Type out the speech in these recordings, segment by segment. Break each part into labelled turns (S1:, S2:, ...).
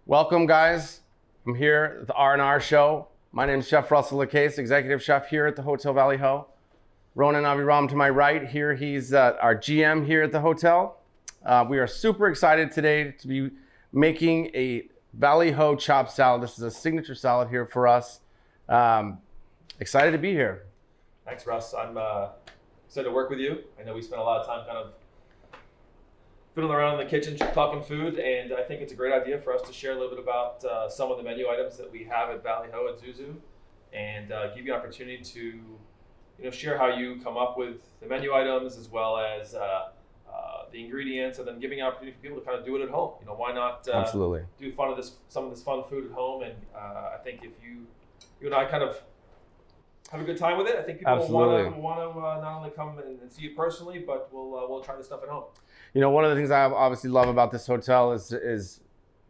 S1: Welcome, guys. I'm here at the R+R Show. My name is Chef Russell LaCasce, Executive Chef here at the Hotel Valley Ho. Ronen Aviram to my right here. He's our GM here at the hotel. We are super excited today to be making a Valley Ho chopped salad. This is a signature salad here for us. Excited to be here.
S2: Thanks, Russ. I'm excited to work with you. I know we spent a lot of time kind of fiddling around in the kitchen talking food, and I think it's a great idea for us to share a little bit about some of the menu items that we have at Valley Ho at ZuZu, and give you an opportunity to share how you come up with the menu items as well as the ingredients, and then giving an opportunity for people to kind of do it at home. Why not
S1: Absolutely.
S2: do some of this fun food at home? And I think if you and I kind of have a good time with it, I think people will want to not only come and see you personally, but we'll try this stuff at home.
S1: One of the things I obviously love about this hotel is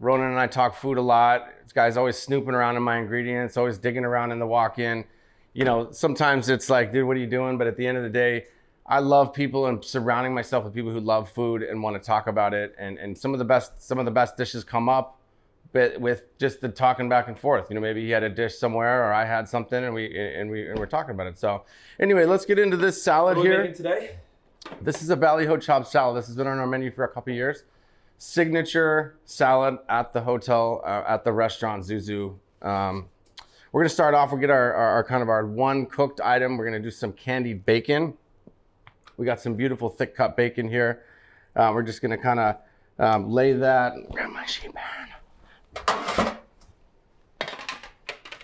S1: Ronen and I talk food a lot. This guy's always snooping around in my ingredients, always digging around in the walk-in. Sometimes it's like, dude, what are you doing? But at the end of the day, I love people and surrounding myself with people who love food and want to talk about it. And some of the best dishes come up with just the talking back and forth. Maybe he had a dish somewhere or I had something and we're talking about it. So anyway, let's get into this salad here.
S2: What are we making today?
S1: This is a Valley Ho chopped salad. This has been on our menu for a couple of years. Signature salad at the hotel, at the restaurant ZuZu. We're gonna start off, we'll get our one cooked item. We're gonna do some candied bacon. We got some beautiful thick cut bacon here. We're just gonna kind of lay that, grab my sheet pan.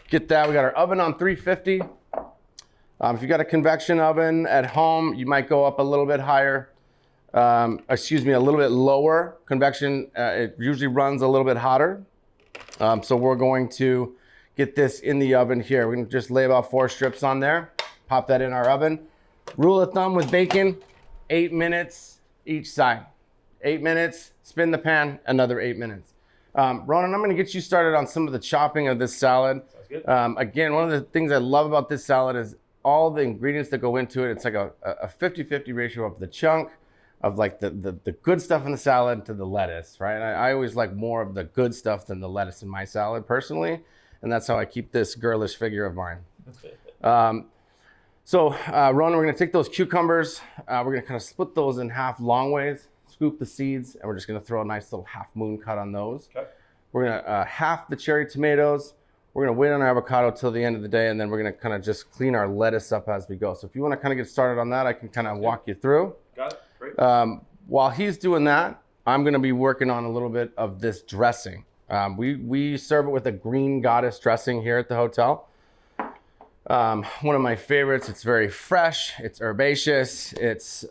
S1: Get that, we got our oven on 350. If you got a convection oven at home, you might go up a little bit higher. A little bit lower. Convection, it usually runs a little bit hotter. So we're going to get this in the oven here. We're gonna just lay about 4 strips on there, pop that in our oven. Rule of thumb with bacon, 8 minutes each side. 8 minutes, spin the pan, another 8 minutes. Ronen, I'm gonna get you started on some of the chopping of this salad.
S2: Sounds good.
S1: Again, one of the things I love about this salad is all the ingredients that go into it. It's like a 50-50 ratio of the chunk, of like the good stuff in the salad to the lettuce, right? And I always like more of the good stuff than the lettuce in my salad personally. And that's how I keep this girlish figure of mine. Ronen, we're gonna take those cucumbers. We're gonna kind of split those in half long ways, scoop the seeds, and we're just gonna throw a nice little half moon cut on those. Okay. We're gonna half the cherry tomatoes. We're gonna wait on our avocado till the end of the day, and then we're gonna kind of just clean our lettuce up as we go. So if you wanna kind of get started on that, I can kind of walk you through.
S2: Got it, great.
S1: While he's doing that, I'm gonna be working on a little bit of this dressing. We serve it with a green goddess dressing here at the hotel. One of my favorites. It's very fresh, it's herbaceous, it's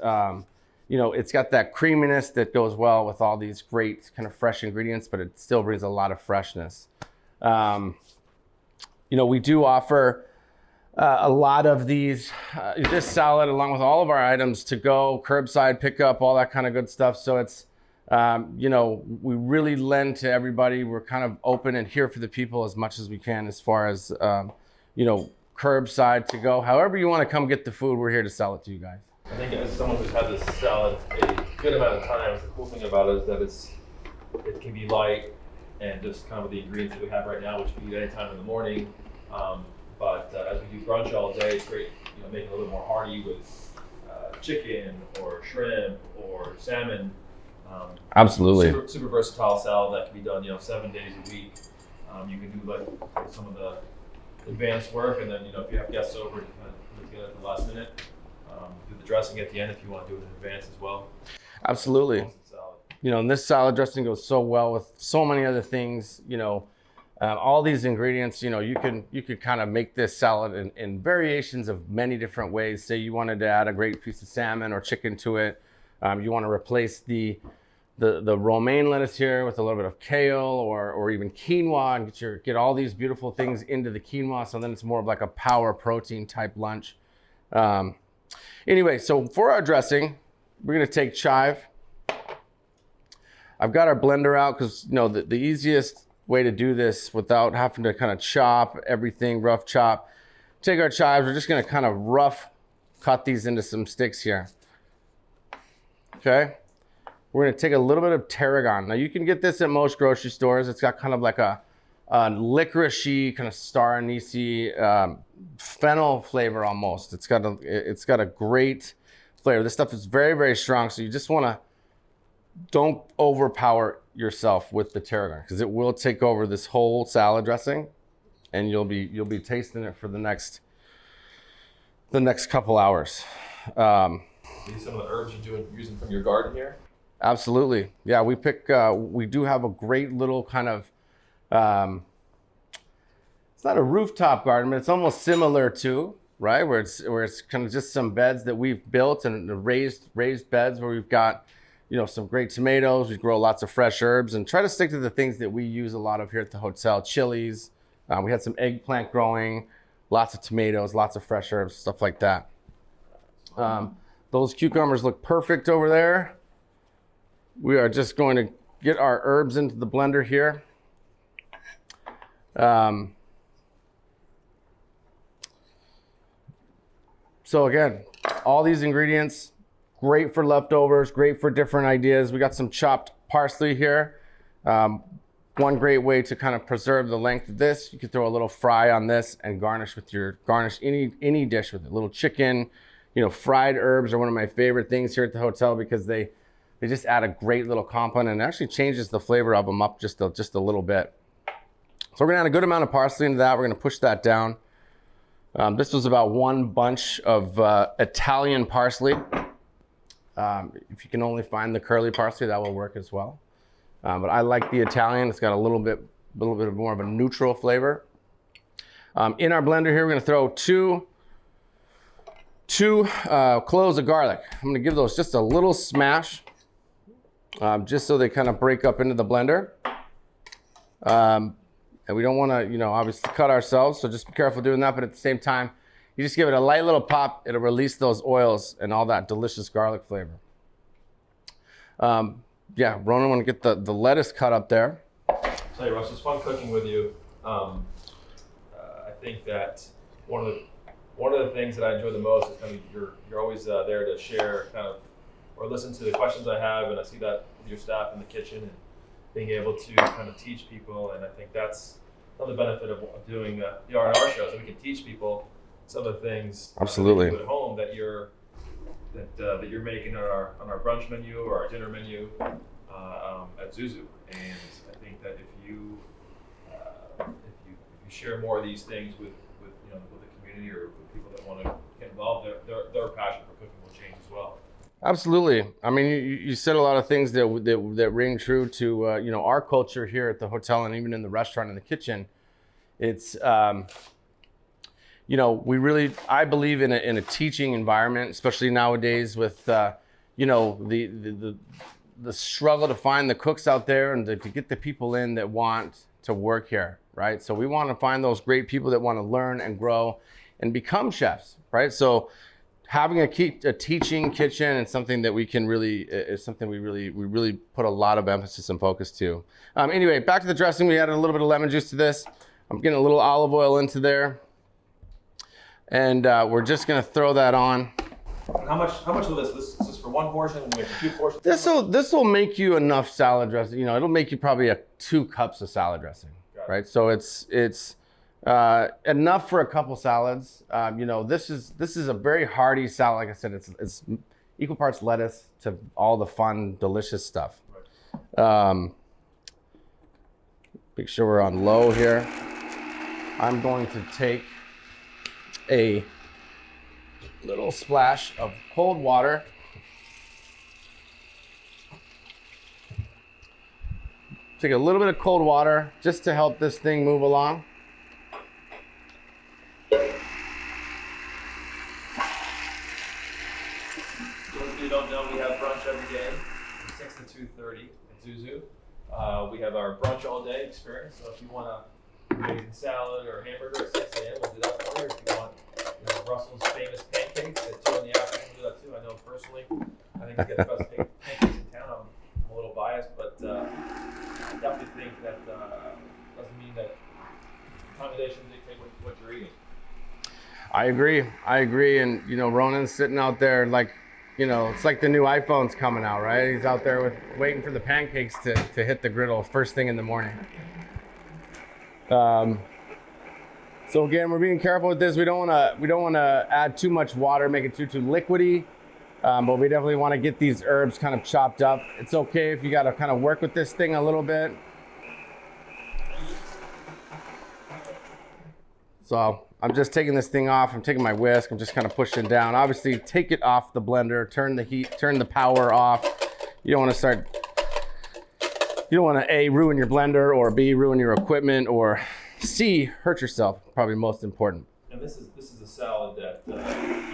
S1: it's got that creaminess that goes well with all these great kind of fresh ingredients, but it still brings a lot of freshness. We do offer a lot of this salad along with all of our items to go, curbside pickup, all that kind of good stuff. So it's, we really lend to everybody. We're kind of open and here for the people as much as we can as far as, curbside to go. However you want to come get the food, we're here to sell it to you guys.
S2: I think as someone who's had this salad a good amount of times, the cool thing about it is that it can be light and just kind of with the ingredients that we have right now, which we eat anytime in the morning. But as we do brunch all day, it's great, making it a little more hearty with chicken or shrimp or salmon.
S1: Absolutely.
S2: Super versatile salad that can be done, 7 days a week. You can do like some of the advanced work, and then if you have guests over, you kind of put it together at the last minute. Do the dressing at the end if you want to do it in advance as well.
S1: Absolutely. And this salad dressing goes so well with so many other things. All these ingredients. You could kind of make this salad in variations of many different ways. Say you wanted to add a great piece of salmon or chicken to it. You want to replace the romaine lettuce here with a little bit of kale or even quinoa, and get all these beautiful things into the quinoa, so then it's more of like a power protein type lunch. Anyway, so for our dressing, we're gonna take chive. I've got our blender out because the easiest way to do this without having to kind of chop everything, rough chop. Take our chives, we're just gonna kind of rough cut these into some sticks here. Okay. we're gonna take a little bit of tarragon. Now you can get this at most grocery stores. It's got kind of like a licoricey, kind of star anise, fennel flavor almost. It's got a great flavor. This stuff is very, very strong. So you just wanna, don't overpower yourself with the tarragon because it will take over this whole salad dressing, and you'll be tasting it for the next couple hours.
S2: These some of the herbs you're using from your garden here?
S1: Absolutely. Yeah, we do have a great little kind of, it's not a rooftop garden, but it's almost similar to, right? Where it's kind of just some beds that we've built, and the raised beds where we've got, some great tomatoes. We grow lots of fresh herbs and try to stick to the things that we use a lot of here at the hotel. Chilies. We had some eggplant growing, lots of tomatoes, lots of fresh herbs, stuff like that. Those cucumbers look perfect over there. We are just going to get our herbs into the blender here. So again, all these ingredients, great for leftovers, great for different ideas. We got some chopped parsley here. One great way to kind of preserve the length of this, you could throw a little fry on this and garnish any dish with it. A little chicken, fried herbs are one of my favorite things here at the hotel because they just add a great little compound, and it actually changes the flavor of them up just a little bit. So we're gonna add a good amount of parsley into that. We're gonna push that down. This was about one bunch of Italian parsley. If you can only find the curly parsley, that will work as well. But I like the Italian. It's got a little bit of more of a neutral flavor. In our blender here, we're gonna throw two cloves of garlic. I'm gonna give those just a little smash, just so they kind of break up into the blender. And we don't wanna, obviously cut ourselves, so just be careful doing that, but at the same time, you just give it a light little pop, it'll release those oils and all that delicious garlic flavor. Yeah, Ronen, want to get the lettuce cut up there.
S2: I'll tell you, Russ, it's fun cooking with you. I think that one of the things that I enjoy the most is kind of you're always there to share or listen to the questions I have, and I see that with your staff in the kitchen and being able to kind of teach people. And I think that's another benefit of doing the R+R show, is that we can teach people some of the things
S1: absolutely
S2: at home that you're making on our brunch menu or our dinner menu at ZuZu. And I think that if you share more of these things with the community or with people that want to get involved, their passion for cooking will change as well.
S1: Absolutely. I mean, you said a lot of things that ring true to our culture here at the hotel and even in the restaurant and the kitchen. It's I believe in a teaching environment, especially nowadays with the struggle to find the cooks out there and to get the people in that want to work here, right? So we want to find those great people that want to learn and grow and become chefs, right? So having a teaching kitchen is something that we really put a lot of emphasis and focus to. Anyway, back to the dressing. We added a little bit of lemon juice to this. I'm getting a little olive oil into there. And we're just gonna throw that on.
S2: How much of this? This is for one portion, and we have 2 portions.
S1: This will make you enough salad dressing. It'll make you probably 2 cups of salad dressing, right? So it's enough for a couple salads. This is a very hearty salad. Like I said, it's equal parts lettuce to all the fun, delicious stuff. Right. Make sure we're on low here. I'm going to take a little splash of cold water. Take a little bit of cold water just to help this thing move along.
S2: Those of you who don't know, we have brunch every day from 6 to 2:30 at ZuZu. We have our brunch all day experience, so if you want a amazing salad or hamburger at 6 a.m., we'll do that for you. If you want Russell's famous pancakes at 2 in the afternoon, we'll do that too. I know personally, I think we get the best pancakes in town. I'm a little biased, but I definitely think that doesn't mean that accommodation dictate what you're eating.
S1: I agree. And Ronen's sitting out there like you know, it's like the new iPhone's coming out, right? He's out there waiting for the pancakes to hit the griddle first thing in the morning. So again, we're being careful with this. We don't want to add too much water, make it too liquidy. But we definitely want to get these herbs kind of chopped up. It's okay if you got to kind of work with this thing a little bit. So I'm just taking this thing off. I'm taking my whisk. I'm just kind of pushing down. Obviously, take it off the blender. Turn the heat. Turn the power off. You don't want to start. You don't want to A, ruin your blender, or B, ruin your equipment, or C, hurt yourself. Probably most important.
S2: And this is a salad that you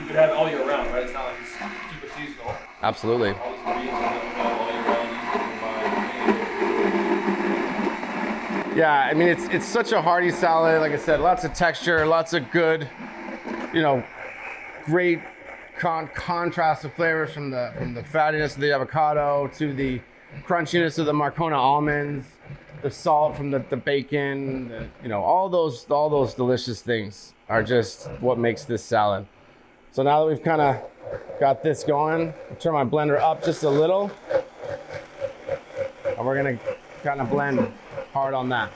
S2: could have all year round, right? It's not like it's super seasonal.
S1: Absolutely.
S2: All these ingredients are all year round.
S1: Yeah, I mean, it's such a hearty salad. Like I said, lots of texture, lots of good, you know, great contrast of flavors from the fattiness of the avocado to the crunchiness of the Marcona almonds, the salt from the bacon, you know, all those delicious things are just what makes this salad. So now that we've kind of got this going, I'll turn my blender up just a little, and we're gonna kind of blend hard on that.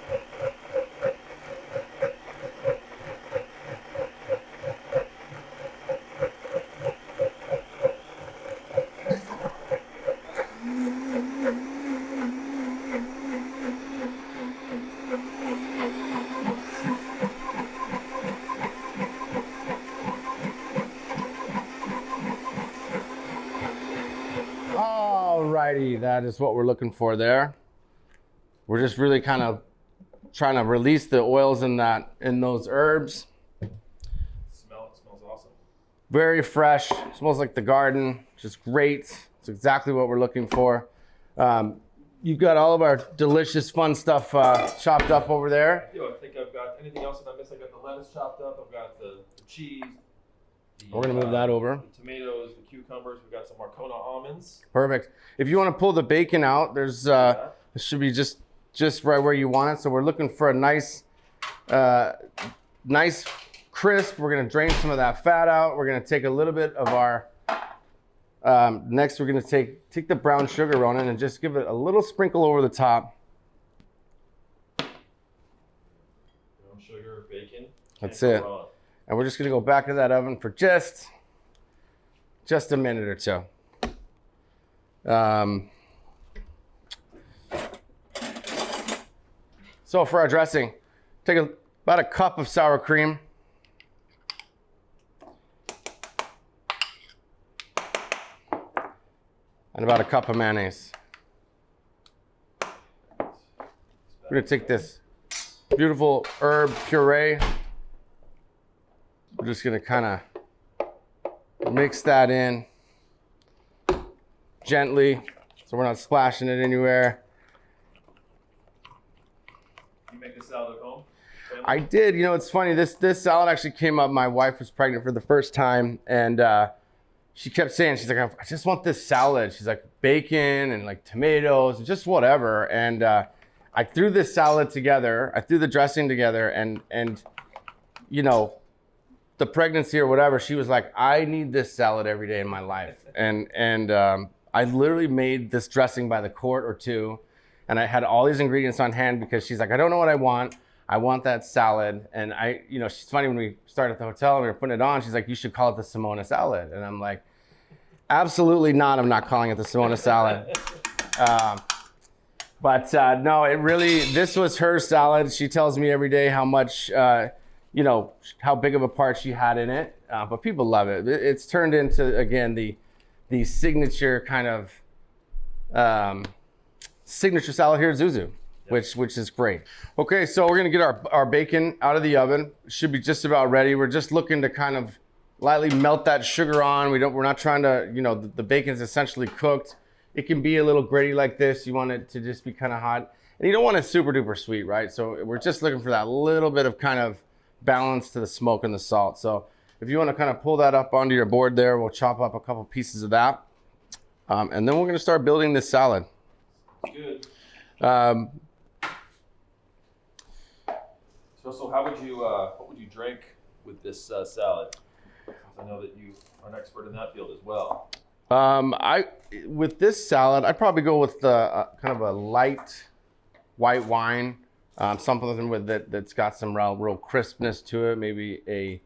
S1: Alrighty, that is what we're looking for there. We're just really kind of trying to release the oils in those herbs.
S2: It smells awesome.
S1: Very fresh, smells like the garden, just great. It's exactly what we're looking for. You've got all of our delicious, fun stuff chopped up over there.
S2: I think I've got anything else that I missed. I got the lettuce chopped up. I've got the cheese.
S1: We're gonna move that over.
S2: The tomatoes, the cucumbers. We've got some Marcona almonds.
S1: Perfect. If you want to pull the bacon out, there's it should be just right where you want it. So we're looking for a nice crisp. We're gonna drain some of that fat out. We're gonna take a little bit of our next. We're gonna take the brown sugar, Ronen, and just give it a little sprinkle over the top.
S2: Brown sugar, bacon.
S1: That's it. And we're just gonna go back into that oven for just a minute or two. So for our dressing, take about a cup of sour cream. And about a cup of mayonnaise. We're gonna take this beautiful herb puree. We're just gonna kind of mix that in gently, so we're not splashing it anywhere.
S2: You make this salad at home?
S1: I did. You know, it's funny. This salad actually came up. My wife was pregnant for the first time, and she kept saying, she's like, I just want this salad. She's like, bacon and like tomatoes, just whatever. And I threw this salad together. I threw the dressing together, and you know, the pregnancy or whatever, she was like, I need this salad every day in my life. And I literally made this dressing by the quart or two, and I had all these ingredients on hand because she's like, I don't know what I want. I want that salad. And you know, she's funny, when we started at the hotel and we were putting it on, she's like, you should call it the Simona salad. And I'm like, absolutely not. I'm not calling it the Simona salad. But no, it really, this was her salad. She tells me every day how much, you know, how big of a part she had in it. But people love it. It's turned into, again, the signature kind of signature salad here at ZuZu, which is great. Okay, so we're gonna get our bacon out of the oven. It should be just about ready. We're just looking to kind of lightly melt that sugar on. We're not trying to, you know, the bacon's essentially cooked. It can be a little gritty like this. You want it to just be kind of hot. And you don't want it super duper sweet, right? So we're just looking for that little bit of kind of balance to the smoke and the salt. So if you want to kind of pull that up onto your board there, we'll chop up a couple pieces of that. And then we're going to start building this salad.
S2: Good. So how would you, what would you drink with this salad? I know that you are an expert in that field as well.
S1: With this salad, I'd probably go with the kind of a light white wine, something with that's got some real crispness to it. Maybe a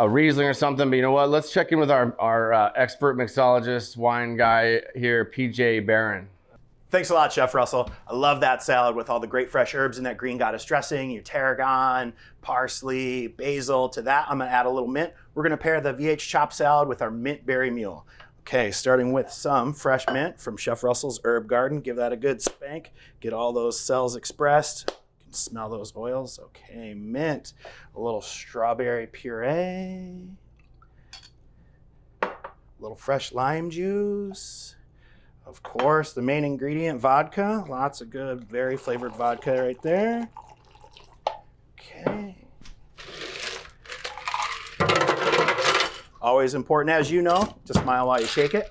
S1: Riesling or something. But you know what? Let's check in with our expert mixologist, wine guy here, PJ Barron.
S3: Thanks a lot, Chef Russell. I love that salad with all the great fresh herbs in that green goddess dressing, your tarragon, parsley, basil. To that, I'm gonna add a little mint. We're gonna pair the VH chop salad with our mint berry mule. Okay, starting with some fresh mint from Chef Russell's herb garden. Give that a good spank. Get all those cells expressed. You can smell those oils. Okay, mint. A little strawberry puree. A little fresh lime juice. Of course, the main ingredient, vodka. Lots of good, very flavored vodka right there. Okay. Always important, as you know, to smile while you shake it.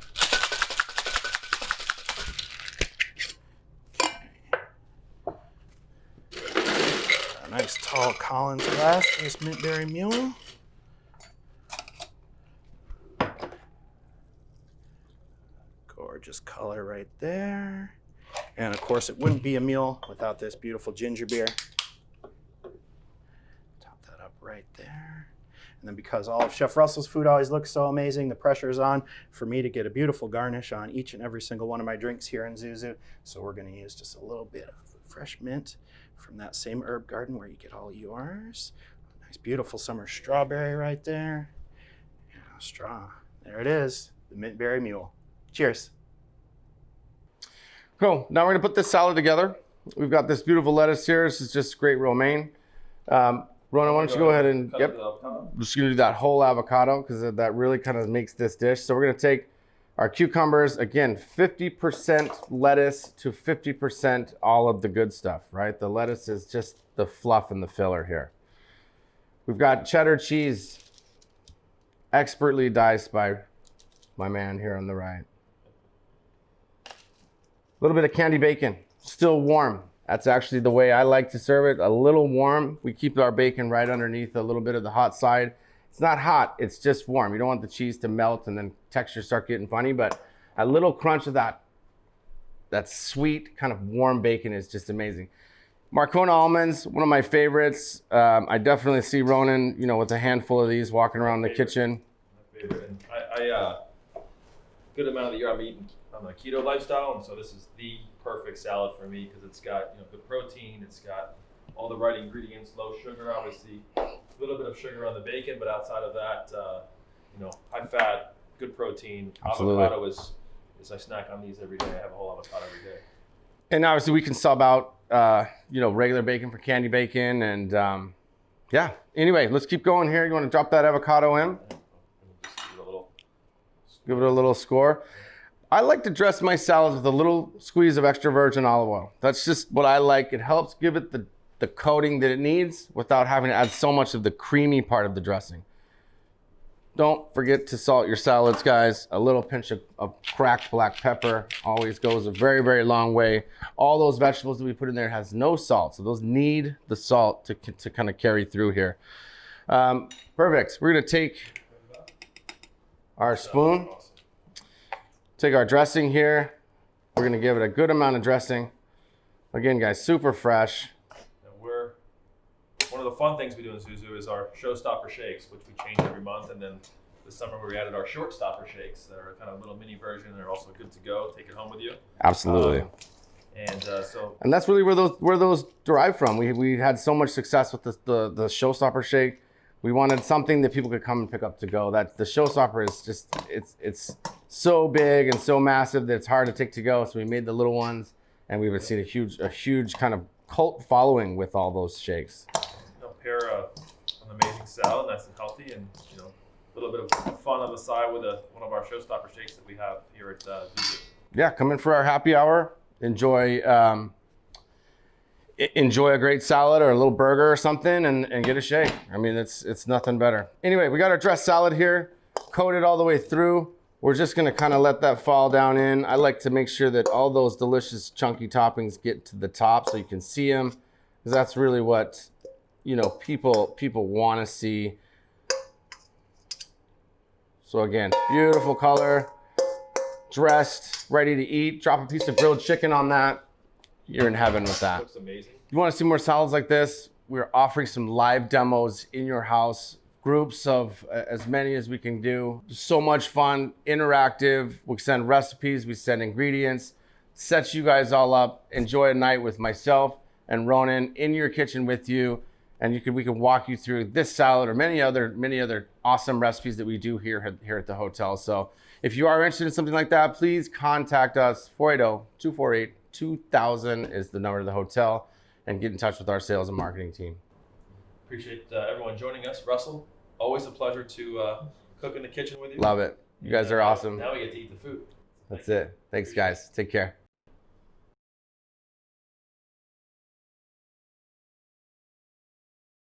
S3: A nice tall Collins glass for this mint berry mule. Gorgeous color right there. And of course, it wouldn't be a meal without this beautiful ginger beer. Top that up right there. And then because all of Chef Russell's food always looks so amazing, the pressure is on for me to get a beautiful garnish on each and every single one of my drinks here in ZuZu. So we're going to use just a little bit of fresh mint from that same herb garden where you get all yours. Nice beautiful summer strawberry right there. Yeah, straw. There it is, the mint berry mule. Cheers.
S1: Cool. Now we're gonna put this salad together. We've got this beautiful lettuce here. This is just great romaine. Ronen, why don't you go ahead and, yep, I'm just gonna do that whole avocado because that really kind of makes this dish. So we're gonna take our cucumbers, again, 50% lettuce to 50% all of the good stuff, right? The lettuce is just the fluff and the filler here. We've got cheddar cheese, expertly diced by my man here on the right. A little bit of candy bacon, still warm. That's actually the way I like to serve it, a little warm. We keep our bacon right underneath a little bit of the hot side. It's not hot, it's just warm. You don't want the cheese to melt and then textures start getting funny, but a little crunch of that sweet kind of warm bacon is just amazing. Marcona almonds, one of my favorites. I definitely see Ronen, with a handful of these walking around the kitchen.
S2: My favorite. And I good amount of the year I'm eating on the keto lifestyle, and so this is the perfect salad for me because it's got good protein, it's got all the right ingredients, low sugar, obviously a little bit of sugar on the bacon, but outside of that, high fat, good protein.
S1: Absolutely.
S2: Avocado is I snack on these every day. I have a whole avocado every day.
S1: And obviously we can sub out regular bacon for candy bacon, and yeah. Anyway, let's keep going here. You want to drop that avocado in?
S2: Just
S1: give it a little score. I like to dress my salads with a little squeeze of extra virgin olive oil. That's just what I like. It helps give it the coating that it needs without having to add so much of the creamy part of the dressing. Don't forget to salt your salads, guys. A little pinch of cracked black pepper always goes a very, very long way. All those vegetables that we put in there has no salt, so those need the salt to kind of carry through here. Perfect. We're gonna take our spoon. Take our dressing here. We're gonna give it a good amount of dressing. Again, guys, super fresh.
S2: And one of the fun things we do in ZuZu is our showstopper shakes, which we change every month. And then this summer we added our short stopper shakes that are kind of a little mini version. They're also good to go. Take it home with you.
S1: Absolutely.
S2: And
S1: that's really where those derive from. We had so much success with the showstopper shake. We wanted something that people could come and pick up to go. That the showstopper is just it's so big and so massive that it's hard to take to go. So we made the little ones, and we've seen a huge kind of cult following with all those shakes.
S2: Pair an amazing salad, nice and healthy, and a little bit of fun on the side with one of our showstopper shakes that we have here at ZuZu.
S1: Yeah, come in for our happy hour. Enjoy a great salad or a little burger or something, and get a shake. I mean, it's nothing better. Anyway, we got our dressed salad here, coated all the way through. We're just gonna kind of let that fall down in. I like to make sure that all those delicious chunky toppings get to the top so you can see them, because that's really what people want to see. So again, beautiful color, dressed, ready to eat. Drop a piece of grilled chicken on that. You're in heaven with that.
S2: Looks amazing.
S1: You want to see more salads like this? We're offering some live demos in your house, groups of as many as we can do. So much fun, interactive. We send recipes, we send ingredients, set you guys all up. Enjoy a night with myself and Ronen in your kitchen with you. And we can walk you through this salad or many other awesome recipes that we do here at the hotel. So if you are interested in something like that, please contact us. 480-248-2000 is the number of the hotel, and get in touch with our sales and marketing team.
S2: Appreciate everyone joining us. Russell, always a pleasure to cook in the kitchen with you.
S1: Love it. You guys are awesome.
S2: Now we get to eat the food.
S1: That's it. Thanks, guys. Take care.